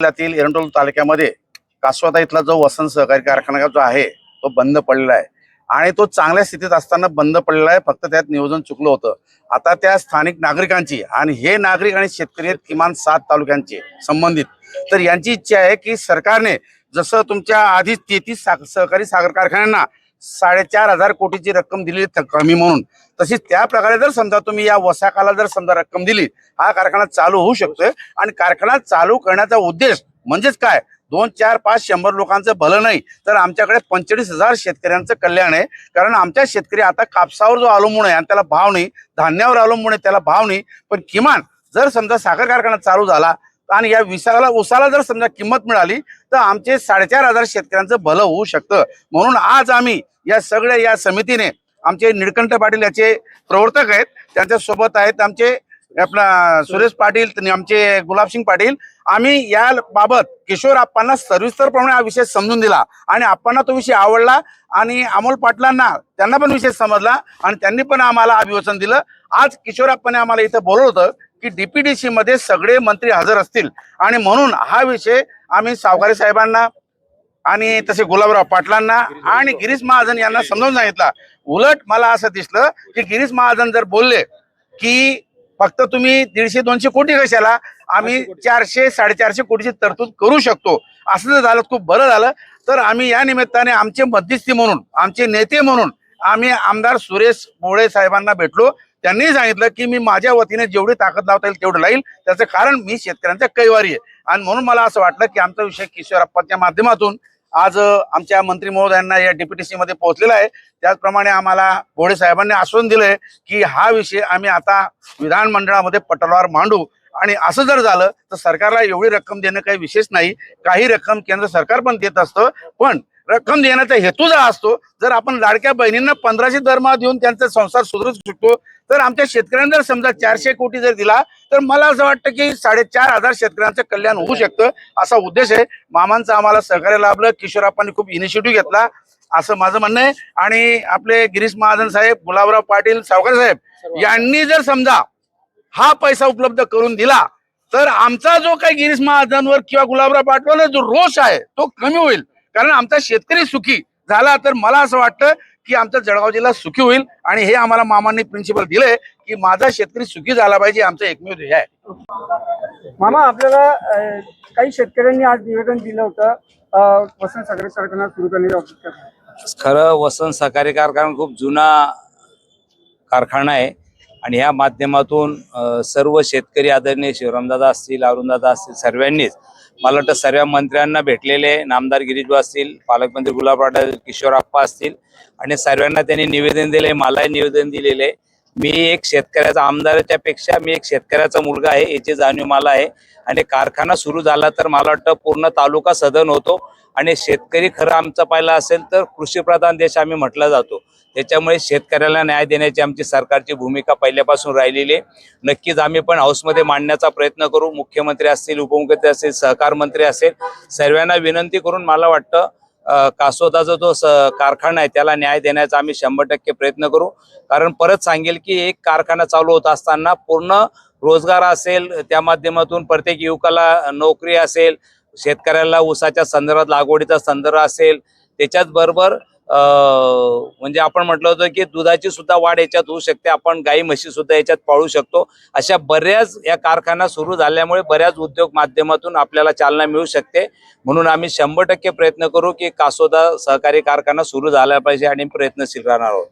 जिल्ह्यातील एरंडोल तालुक्यामध्ये कासवादा इथला जो वसंत सहकारी कारखाना जो आहे तो बंद पडलेला आहे आणि तो चांगल्या स्थितीत असताना बंद पडलेला आहे। फक्त त्यात नियोजन चुकलं होतं। आता त्या स्थानिक नागरिकांची आणि हे नागरिक आणि शेतकरी आहेत किमान 7 तालुक्यांचे संबंधित, तर यांची इच्छा आहे की सरकारने जसं तुमच्या आधीच 33 सहकारी साखर कारखान्यांना 4.5 कोटीची रक्कम दिली कमी म्हणून, तशीच त्या प्रकारे जर समजा तुम्ही या वसाकाला जर समजा रक्कम दिली, हा कारखाना चालू होऊ शकतोय। आणि कारखाना चालू करण्याचा उद्देश म्हणजेच काय, 2, 4, 5, 100 लोकांचं भलं नाही तर आमच्याकडे 45,000 शेतकऱ्यांचं कल्याण आहे। कारण आमच्या शेतकरी आता कापसावर जो अवलंबून आहे आणि त्याला भाव नाही, धान्यावर अवलंबून आहे त्याला भाव नाही, पण किमान जर समजा साखर कारखाना चालू झाला आणि या उसाला जर समजा किंमत मिळाली तर आमचे 4.5 शेतकऱ्यांचं भलं होऊ शकतं। म्हणून आज आम्ही या समितीने आमचे निळकंठ पाटील याचे प्रवर्तक आहेत, त्यांच्या सोबत आहेत आमचे आपला सुरेश पाटील, आमचे गुलाबसिंग पाटील, आम्ही या बाबत किशोर आप्पांना सविस्तरपणे हा विषय समजून दिला आणि आप्पांना तो विषय आवडला आणि अमोल पाटलांना त्यांना पण विषय समजला आणि त्यांनी पण आम्हाला अभिवचन दिलं। आज किशोर आप्पांनी आम्हाला इथं बोलवलं होतं की डीपीडीसी मध्ये सगळे मंत्री हजर असतील आणि म्हणून हा विषय आम्ही सावकारी साहेबांना आणि तसे गुलाबराव पाटलांना आणि गिरीश महाजन यांना समजावून सांगितलं। उलट मला असं दिसलं की गिरीश महाजन जर बोलले की फक्त तुम्ही 150-200 कोटी कशाला, आम्ही 400-450 कोटीची तरतूद करू शकतो, असं जर झालं खूप बरं झालं। तर आम्ही या निमित्ताने आमचे मध्यस्थी म्हणून, आमचे नेते म्हणून आम्ही आमदार सुरेश भोळे साहेबांना भेटलो। त्यांनी सांगितलं की मी माझ्या वतीने जेवढी ताकद लावता येईल तेवढं लाईल, त्याचं कारण मी शेतकऱ्यांचा कैवारी आहे। आणि म्हणून मला असं वाटलं की आमचा विषय किशोर आप्पांच्या माध्यमातून आज आमच्या मंत्री महोदयांना या डीपीटीसी मध्ये पोहोचलेला आहे। त्याचप्रमाणे आम्हाला भोळे साहेबांनी आश्वासन दिलंय की हा विषय आम्ही आता विधानमंडळामध्ये पटलावर मांडू आणि असं जर झालं तर सरकारला एवढी रक्कम देणं काही विशेष नाही, काही रक्कम केंद्र सरकार पण देत असतं, पण रक्कम देण्याचा हेतू जर असतो, जर आपण लाडक्या बहिणींना 1500 दरमहा देऊन त्यांचा संसार सुधरू शकतो, तर आमच्या शेतकऱ्यांना जर समजा 400 कोटी जर दिला तर मला असं वाटतं की 4,500 शेतकऱ्यांचं कल्याण होऊ शकतं, असा उद्देश आहे। मामांचं आम्हाला सहकार्य लाभलं, किशोरप्पांनी खूप इनिशिएटिव्ह घेतला असं माझं म्हणणं आहे। आणि आपले गिरीश महाजन साहेब, गुलाबराव पाटील, सावकार साहेब यांनी जर समजा हा पैसा उपलब्ध करून दिला तर आमचा जो काही गिरीश महाजनवर किंवा गुलाबराव पाटलांवर जो रोष आहे तो कमी होईल। कारण आमचा शेतकरी सुखी झाला तर मला असं वाटतं की आमचा जळगाव जिल्हा सुखी होईल आणि हे आम्हाला मामांनी प्रिन्सिपल दिलंय की माझा शेतकरी सुखी झाला पाहिजे, आमचं एकमेव ध्येय आहे। मामा, आपल्याला काही शेतकऱ्यांनी आज निवेदन दिलं होतं वसंत सहकारी कारखाना सुरू करण्याची। खरं वसंत सहकारी कारखाना खूप जुना कारखाना आहे आणि या माध्यमातून सर्व शेतकरी आदरणीय शिवरामदादा असतील, अरुणदादा असतील, सर्वांनीच मला वाटतं सर्व मंत्र्यांना भेटलेले, नामदार गिरीशभाऊ असतील, पालकमंत्री गुलाब पाटील, किशोर आप्पा असतील आणि सर्वांना त्यांनी निवेदन दिले, मलाही निवेदन दिलेले। मी एक शेतकऱ्याचा, आमदाराच्या पेक्षा मी एक शेतकऱ्याचा मुलगा आहे याची जाणीव मला आहे आणि कारखाना सुरू झाला तर मला वाटतं पूर्ण तालुका सदन होतो आणि शेतकरी खरं आमचा पाहिला असेल तर कृषीप्रधान देश आम्ही म्हटला जातो, त्याच्यामुळे शेतकऱ्याला न्याय देण्याची आमची सरकारची भूमिका पहिल्यापासून राहिलेली आहे। नक्कीच आम्ही पण हाऊसमध्ये मांडण्याचा प्रयत्न करू, मुख्यमंत्री असतील, उपमुख्यमंत्री असतील, सहकार मंत्री असेल, सर्वांना विनंती करून मला वाटतं कासोदाचा जो कारखाना आहे त्याला न्याय देण्याचा आम्ही 100% प्रयत्न करू। कारण परत सांगेल की एक कारखाना चालू होत असताना पूर्ण रोजगार असेल, त्या माध्यमातून प्रत्येक युवकाला नोकरी असेल, शेतकऱ्याला ऊसाच्या संदर्भात लागवडीचा संदर्भ असेल, त्याच्याच बरोबर म्हणजे आपण म्हटलं होतं की दुधाची सुद्धा वाढ याच्यात होऊ शकते, आपण गाई म्हशी सुद्धा याच्यात पाळू शकतो। अशा बऱ्याच या कारखाना सुरू झाल्यामुळे बऱ्याच उद्योग माध्यमातून आपल्याला चालना मिळू शकते। म्हणून आम्ही 100% प्रयत्न करू की कासोदा सहकारी कारखाना सुरू झाला पाहिजे आणि प्रयत्नशील राहणार आहोत।